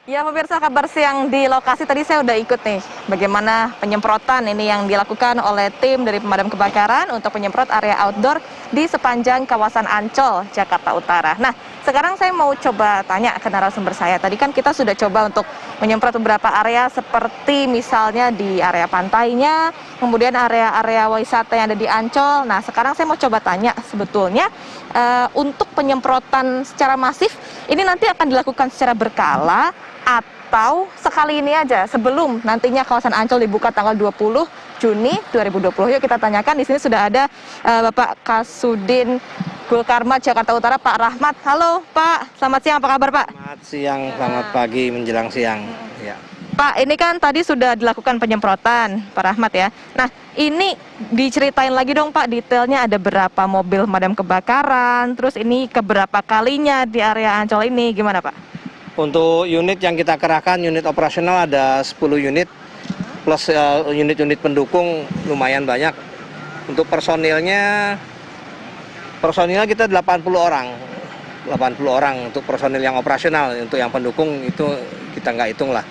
Ya pemirsa, kabar siang di lokasi tadi saya udah ikut nih bagaimana penyemprotan ini yang dilakukan oleh tim dari pemadam kebakaran untuk penyemprot area outdoor di sepanjang kawasan Ancol, Jakarta Utara. Nah, sekarang saya mau coba tanya ke narasumber saya. Tadi kan kita sudah coba untuk menyemprot beberapa area seperti misalnya di area pantainya, kemudian area-area wisata yang ada di Ancol. Nah, sekarang saya mau coba tanya sebetulnya untuk penyemprotan secara masif ini nanti akan dilakukan secara berkala atau sekali ini aja sebelum nantinya kawasan Ancol dibuka tanggal 20 Juni 2020. Yuk kita tanyakan, di sini sudah ada Bapak Kasudin Gulkarmat Jakarta Utara, Pak Rahmat. Halo Pak, selamat siang, apa kabar Pak? Selamat siang, selamat pagi menjelang siang. Ya. Pak, ini kan tadi sudah dilakukan penyemprotan, Pak Rahmat ya. Nah, ini diceritain lagi dong Pak, detailnya ada berapa mobil pemadam kebakaran, terus ini keberapa kalinya di area Ancol ini, gimana Pak? Untuk unit yang kita kerahkan, unit operasional ada 10 unit, plus unit-unit pendukung lumayan banyak. Untuk personilnya kita 80 orang. 80 orang untuk personil yang operasional, untuk yang pendukung itu kita nggak hitung lah.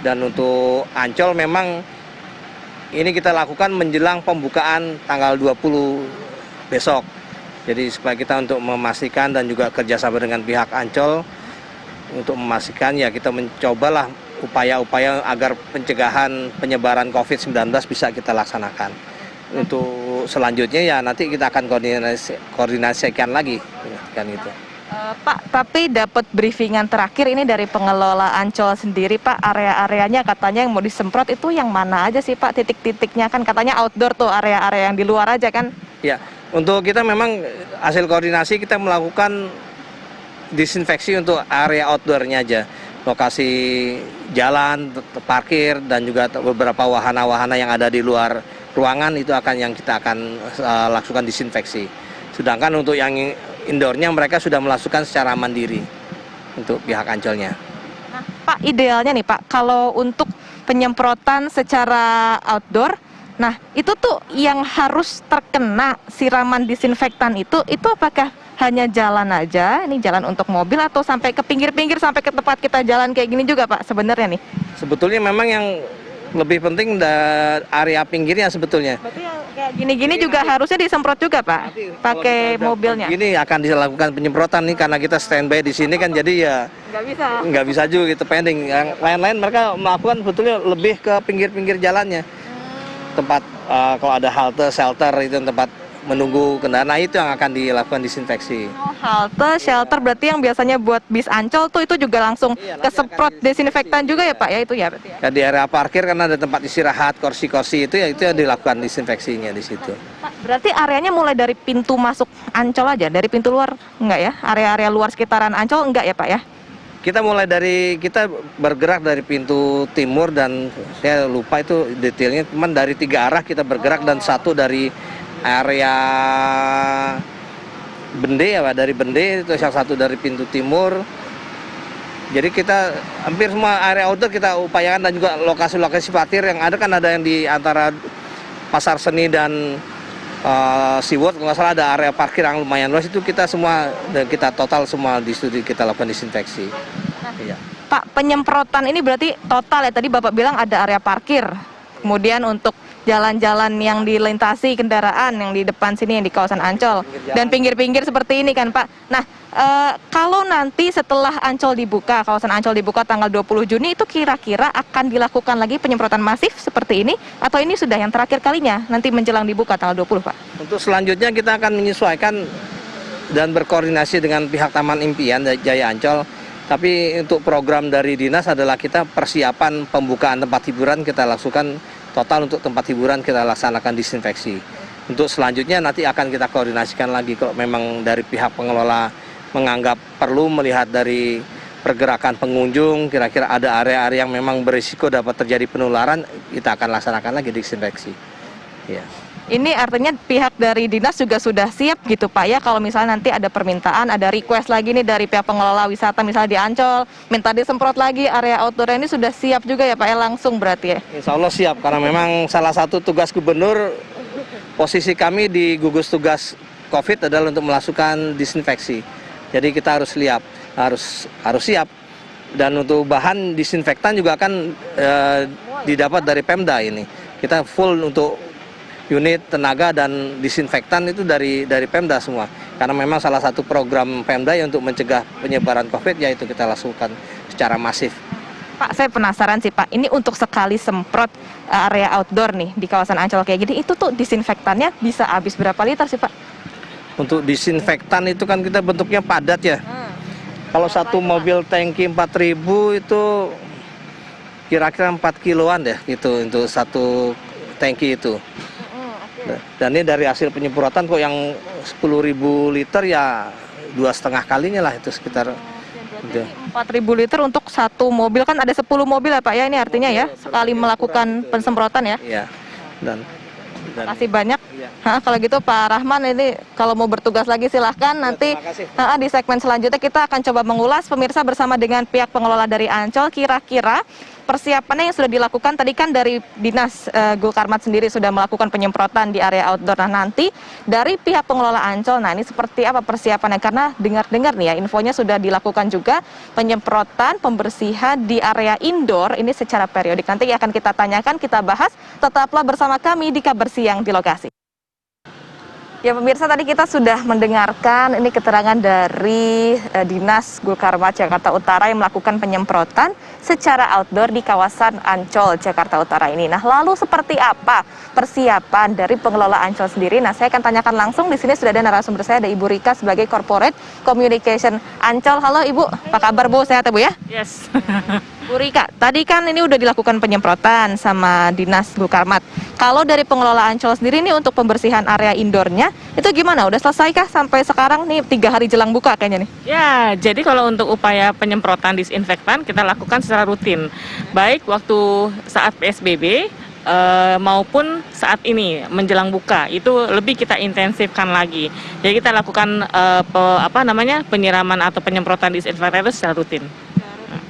Dan untuk Ancol memang ini kita lakukan menjelang pembukaan tanggal 20 besok. Jadi supaya kita untuk memastikan dan juga kerjasama dengan pihak Ancol, untuk memastikan ya kita mencobalah upaya-upaya agar pencegahan penyebaran COVID-19 bisa kita laksanakan. Untuk selanjutnya ya nanti kita akan koordinasikan lagi kan gitu. Pak, tapi dapat briefingan terakhir ini dari pengelola Ancol sendiri Pak, area-areanya katanya yang mau disemprot itu yang mana aja sih Pak, titik-titiknya kan katanya outdoor tuh, area-area yang di luar aja kan? Ya, untuk kita memang hasil koordinasi kita melakukan disinfeksi untuk area outdoornya aja, lokasi jalan, parkir, dan juga beberapa wahana-wahana yang ada di luar ruangan itu yang kita akan lakukan disinfeksi. Sedangkan untuk yang indoornya mereka sudah melakukan secara mandiri untuk pihak Ancolnya. Nah, Pak, idealnya nih Pak, kalau untuk penyemprotan secara outdoor, nah itu tuh yang harus terkena siraman disinfektan itu apakah hanya jalan aja, ini jalan untuk mobil, atau sampai ke pinggir-pinggir, sampai ke tempat kita jalan kayak gini juga Pak sebenarnya nih? Sebetulnya memang yang lebih penting area pinggirnya sebetulnya. Berarti yang kayak gini-gini juga harusnya disemprot juga Pak, pakai mobilnya? Ini akan dilakukan penyemprotan nih karena kita standby di sini kan, jadi ya nggak bisa juga gitu pending. Yang lain-lain mereka melakukan sebetulnya lebih ke pinggir-pinggir jalannya, tempat kalau ada halte, shelter itu tempat menunggu kendaraan, nah itu yang akan dilakukan disinfeksi. Oh, halte, shelter berarti yang biasanya buat bis Ancol tuh itu juga langsung kesemprot desinfektan juga ya Pak ya, itu ya berarti ya? Ya, di area parkir karena ada tempat istirahat, kursi-kursi itu yang dilakukan disinfeksinya di situ. Pak, berarti areanya mulai dari pintu masuk Ancol aja, dari pintu luar enggak ya? Area-area luar sekitaran Ancol enggak ya Pak ya? Kita bergerak dari pintu timur, dan saya lupa itu detailnya, cuman dari 3 arah kita bergerak, dan satu dari area Bende ya Pak, dari Bende itu yang satu dari pintu timur. Jadi kita hampir semua area outdoor kita upayakan, dan juga lokasi-lokasi parkir yang ada kan, ada yang di antara Pasar Seni dan SeaWorld, kalau nggak salah ada area parkir yang lumayan luas, itu kita semua, dan kita total semua di studi kita lakukan disinfeksi. Iya. Pak, penyemprotan ini berarti total ya, tadi Bapak bilang ada area parkir, kemudian untuk jalan-jalan yang dilintasi kendaraan yang di depan sini yang di kawasan Ancol, dan pinggir-pinggir seperti ini kan Pak. Nah, kalau nanti setelah Ancol dibuka, kawasan Ancol dibuka tanggal 20 Juni itu kira-kira akan dilakukan lagi penyemprotan masif seperti ini, atau ini sudah yang terakhir kalinya nanti menjelang dibuka tanggal 20 Pak? Untuk selanjutnya kita akan menyesuaikan dan berkoordinasi dengan pihak Taman Impian Jaya Ancol. Tapi untuk program dari dinas adalah kita persiapan pembukaan tempat hiburan kita lakukan total, untuk tempat hiburan kita laksanakan disinfeksi. Untuk selanjutnya nanti akan kita koordinasikan lagi, kalau memang dari pihak pengelola menganggap perlu melihat dari pergerakan pengunjung, kira-kira ada area-area yang memang berisiko dapat terjadi penularan, kita akan laksanakan lagi disinfeksi. Ya. Ini artinya pihak dari dinas juga sudah siap gitu Pak ya, kalau misalnya nanti ada permintaan, ada request lagi nih dari pihak pengelola wisata misalnya di Ancol, minta disemprot lagi area outdoor ini, sudah siap juga ya Pak ya, langsung berarti ya? Insya Allah siap, karena memang salah satu tugas gubernur, posisi kami di gugus tugas COVID adalah untuk melakukan disinfeksi. Jadi kita harus siap Dan untuk bahan disinfektan juga akan didapat dari Pemda ini. Kita full untuk unit tenaga dan disinfektan itu dari Pemda semua. Karena memang salah satu program Pemda ya untuk mencegah penyebaran COVID, yaitu kita lakukan secara masif. Pak, saya penasaran sih Pak, ini untuk sekali semprot area outdoor nih di kawasan Ancol kayak gini, itu tuh disinfektannya bisa habis berapa liter sih Pak? Untuk disinfektan itu kan kita bentuknya padat ya. Kalau satu mobil tangki 4.000 itu kira-kira 4 kiloan ya gitu untuk satu tangki itu. Dan ini dari hasil penyemprotan kok yang 10.000 liter ya 2,5 kalinya lah itu sekitar. 4.000 liter untuk satu mobil, kan ada 10 mobil ya Pak ya, ini artinya ya sekali melakukan pensemprotan ya. Iya. Dan Makasih banyak. Kalau gitu Pak Rahman, ini kalau mau bertugas lagi silahkan nanti di segmen selanjutnya kita akan coba mengulas pemirsa bersama dengan pihak pengelola dari Ancol, kira-kira persiapannya yang sudah dilakukan tadi kan dari Dinas Gulkarmat sendiri sudah melakukan penyemprotan di area outdoor. Nah nanti dari pihak pengelola Ancol, nah ini seperti apa persiapannya? Karena dengar-dengar nih ya infonya sudah dilakukan juga penyemprotan, pembersihan di area indoor ini secara periodik. Nanti akan kita tanyakan, kita bahas. Tetaplah bersama kami di Kabar Siang di lokasi. Ya pemirsa, tadi kita sudah mendengarkan ini keterangan dari Dinas Gulkarmat Jakarta Utara yang melakukan penyemprotan secara outdoor di kawasan Ancol Jakarta Utara ini. Nah, lalu seperti apa persiapan dari pengelola Ancol sendiri? Nah, saya akan tanyakan langsung. Di sini sudah ada narasumber saya, ada Ibu Rika sebagai Corporate Communication Ancol. Halo Ibu, apa kabar Bu? Sehat ya Bu ya? Yes. Bu Rika, tadi kan ini udah dilakukan penyemprotan sama Dinas Gulkarmat. Kalau dari pengelola Ancol sendiri nih untuk pembersihan area indoornya, itu gimana? Udah selesai kah sampai sekarang nih 3 hari jelang buka kayaknya nih? Ya, jadi kalau untuk upaya penyemprotan disinfektan kita lakukan secara rutin. Baik waktu saat PSBB maupun saat ini menjelang buka, itu lebih kita intensifkan lagi. Jadi kita lakukan penyiraman atau penyemprotan disinfektan itu secara rutin.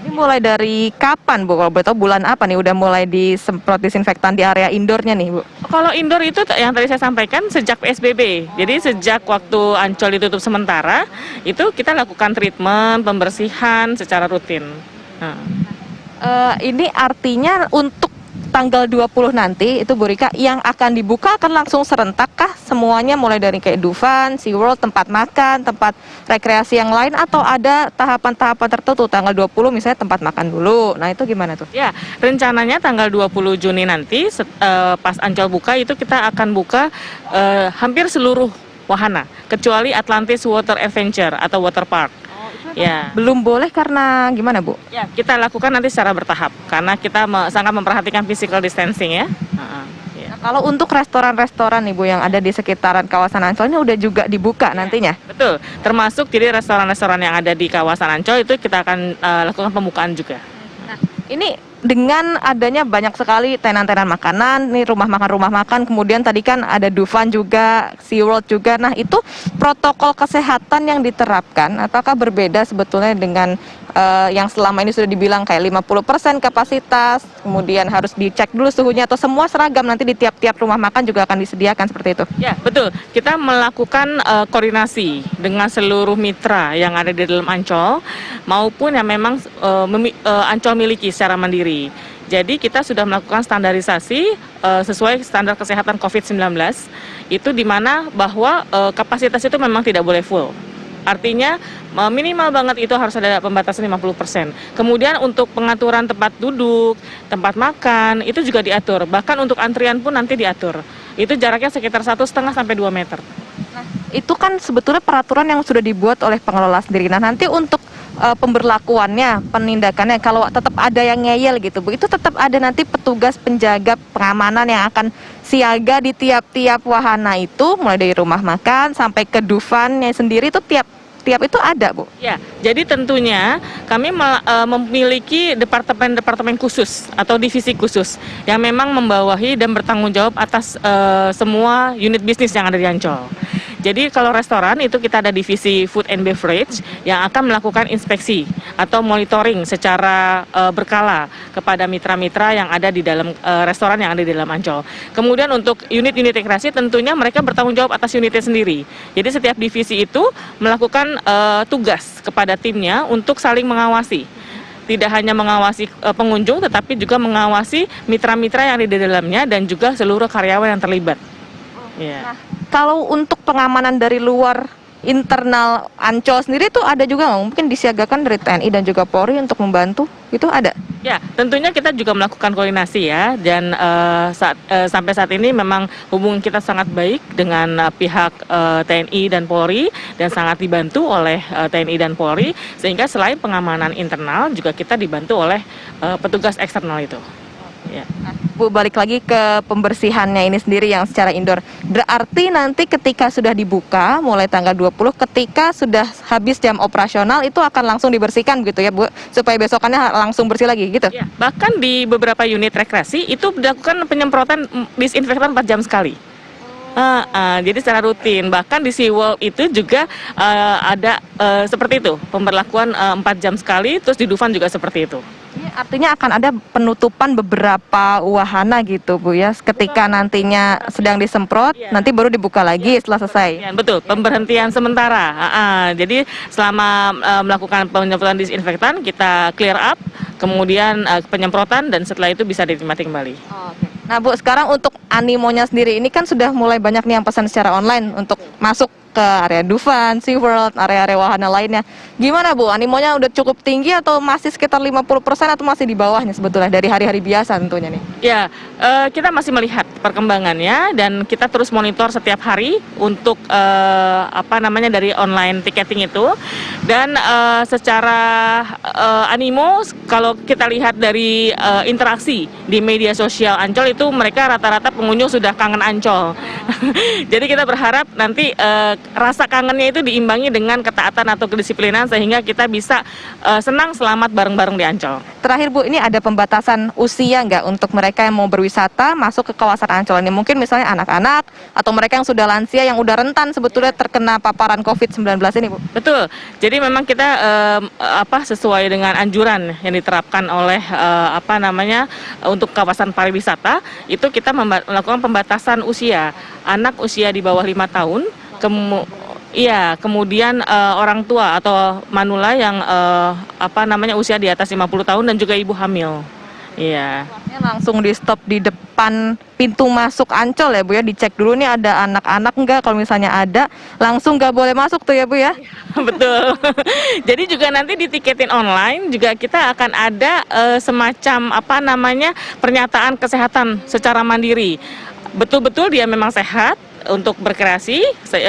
Ini mulai dari kapan Bu? Kalau boleh tahu bulan apa nih udah mulai disemprot disinfektan di area indoornya nih Bu? Kalau indoor itu yang tadi saya sampaikan sejak PSBB. Jadi sejak waktu Ancol ditutup sementara, itu kita lakukan treatment, pembersihan secara rutin. Ini artinya untuk tanggal 20 nanti itu Bu Rika yang akan dibuka akan langsung serentak kah semuanya, mulai dari kayak Dufan, SeaWorld, tempat makan, tempat rekreasi yang lain, atau ada tahapan-tahapan tertentu tanggal 20 misalnya tempat makan dulu. Nah, itu gimana tuh? Ya, rencananya tanggal 20 Juni nanti pas Ancol buka itu kita akan buka hampir seluruh wahana kecuali Atlantis Water Adventure atau Water Park. Ya. Belum boleh karena gimana Bu? Ya, kita lakukan nanti secara bertahap karena kita sangat memperhatikan physical distancing ya. Nah, kalau untuk restoran-restoran nih Bu yang ada di sekitaran kawasan Ancol ini udah juga dibuka nantinya? Betul, termasuk jadi restoran-restoran yang ada di kawasan Ancol itu kita akan lakukan pembukaan juga. Nah, ini dengan adanya banyak sekali tenan-tenan makanan, nih rumah makan, kemudian tadi kan ada Dufan juga, SeaWorld juga. Nah, itu protokol kesehatan yang diterapkan, apakah berbeda sebetulnya dengan yang selama ini sudah dibilang kayak 50% kapasitas, kemudian harus dicek dulu suhunya, atau semua seragam nanti di tiap-tiap rumah makan juga akan disediakan seperti itu? Ya, betul. Kita melakukan koordinasi dengan seluruh mitra yang ada di dalam Ancol, maupun yang memang Ancol miliki secara mandiri. Jadi kita sudah melakukan standarisasi sesuai standar kesehatan COVID-19, itu di mana bahwa kapasitas itu memang tidak boleh full. Artinya minimal banget itu harus ada pembatasan 50%. Kemudian untuk pengaturan tempat duduk, tempat makan, itu juga diatur. Bahkan untuk antrian pun nanti diatur. Itu jaraknya sekitar 1,5 sampai 2 meter. Nah, itu kan sebetulnya peraturan yang sudah dibuat oleh pengelola sendiri. Nah, nanti untuk pemberlakuannya, penindakannya, kalau tetap ada yang ngeyel gitu Bu, itu tetap ada nanti petugas penjaga pengamanan yang akan siaga di tiap-tiap wahana itu, mulai dari rumah makan sampai ke Dufannya sendiri itu tiap itu ada Bu? Ya, jadi tentunya kami memiliki departemen-departemen khusus atau divisi khusus yang memang membawahi dan bertanggung jawab atas semua unit bisnis yang ada di Ancol. Jadi kalau restoran itu kita ada divisi food and beverage yang akan melakukan inspeksi atau monitoring secara berkala kepada mitra-mitra yang ada di dalam restoran yang ada di dalam Ancol. Kemudian untuk unit-unit rekreasi tentunya mereka bertanggung jawab atas unitnya sendiri. Jadi setiap divisi itu melakukan tugas kepada timnya untuk saling mengawasi. tidak hanya mengawasi pengunjung, tetapi juga mengawasi mitra-mitra yang ada di dalamnya dan juga seluruh karyawan yang terlibat. Ya. Nah, kalau untuk pengamanan dari luar internal Ancol sendiri itu ada juga nggak? Mungkin disiagakan dari TNI dan juga Polri untuk membantu, itu ada? Ya, tentunya kita juga melakukan koordinasi ya, dan sampai saat ini memang hubungan kita sangat baik dengan pihak TNI dan Polri, dan sangat dibantu oleh TNI dan Polri, sehingga selain pengamanan internal juga kita dibantu oleh petugas eksternal itu. Ya. Bu, balik lagi ke pembersihannya ini sendiri yang secara indoor. Berarti nanti ketika sudah dibuka mulai tanggal 20, ketika sudah habis jam operasional itu akan langsung dibersihkan gitu ya, Bu, supaya besokannya langsung bersih lagi gitu. Ya, bahkan di beberapa unit rekreasi itu dilakukan penyemprotan disinfektan 4 jam sekali. Jadi secara rutin, bahkan di SeaWorld itu juga ada seperti itu, pemberlakuan 4 jam sekali, terus di Dufan juga seperti itu. Ini artinya akan ada penutupan beberapa wahana gitu, Bu ya, ketika nantinya sedang disemprot, nanti baru dibuka lagi setelah selesai. Ya, betul, pemberhentian sementara. Jadi selama melakukan penyemprotan disinfektan, kita clear up, kemudian penyemprotan, dan setelah itu bisa dinikmati kembali. Nah, Bu, sekarang untuk animonya sendiri, ini kan sudah mulai banyak nih yang pesan secara online untuk masuk ke area Dufan, SeaWorld, area-area wahana lainnya. Gimana, Bu? Animonya udah cukup tinggi atau masih sekitar 50% atau masih di bawahnya sebetulnya dari hari-hari biasa tentunya nih? Ya, kita masih melihat perkembangannya dan kita terus monitor setiap hari untuk dari online ticketing itu. Dan secara animo, kalau kita lihat dari interaksi di media sosial Ancol itu mereka rata-rata pengunjung sudah kangen Ancol. Jadi kita berharap nanti rasa kangennya itu diimbangi dengan ketaatan atau kedisiplinan sehingga kita bisa senang selamat bareng-bareng di Ancol. Terakhir, Bu, ini ada pembatasan usia nggak untuk mereka yang mau berwisata masuk ke kawasan Ancol ini? Mungkin misalnya anak-anak atau mereka yang sudah lansia yang udah rentan sebetulnya terkena paparan COVID-19 ini, Bu? Betul. Jadi memang kita sesuai dengan anjuran yang diterapkan oleh untuk kawasan pariwisata, itu kita melakukan pembatasan usia. Anak usia di bawah 5 tahun, kemudian orang tua atau manula yang usia di atas 50 tahun dan juga ibu hamil. Iya. Langsung di stop di depan pintu masuk Ancol ya, Bu ya, dicek dulu nih ada anak-anak enggak, kalau misalnya ada langsung nggak boleh masuk tuh ya, Bu ya. Betul. Jadi juga nanti di tiketin online juga kita akan ada semacam pernyataan kesehatan secara mandiri. Betul-betul dia memang sehat untuk berkreasi,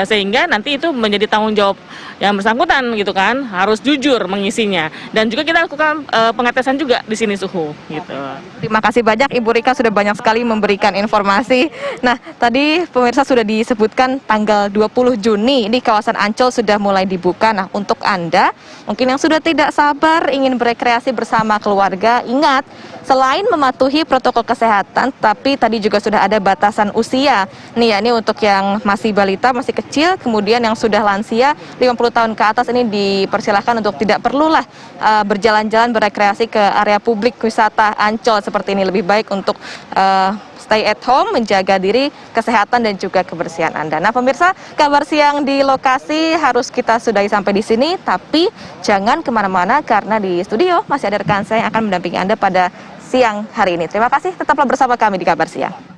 sehingga nanti itu menjadi tanggung jawab yang bersangkutan gitu kan, harus jujur mengisinya. Dan juga kita lakukan pengetesan juga di sini suhu gitu. Terima kasih banyak Ibu Rika sudah banyak sekali memberikan informasi. Nah, tadi pemirsa sudah disebutkan tanggal 20 Juni ini kawasan Ancol sudah mulai dibuka. Nah, untuk Anda mungkin yang sudah tidak sabar ingin berekreasi bersama keluarga, ingat selain mematuhi protokol kesehatan, tapi tadi juga sudah ada batasan usia. Nih ya, ini untuk yang masih balita, masih kecil, kemudian yang sudah lansia 50 tahun ke atas ini dipersilahkan untuk tidak perlulah berjalan-jalan berekreasi ke area publik wisata Ancol seperti ini. Lebih baik untuk stay at home, menjaga diri, kesehatan dan juga kebersihan Anda. Nah, pemirsa, kabar siang di lokasi harus kita sudahi sampai di sini, tapi jangan kemana-mana karena di studio masih ada rekan saya yang akan mendampingi Anda pada siang hari ini. Terima kasih, tetaplah bersama kami di Kabar Siang.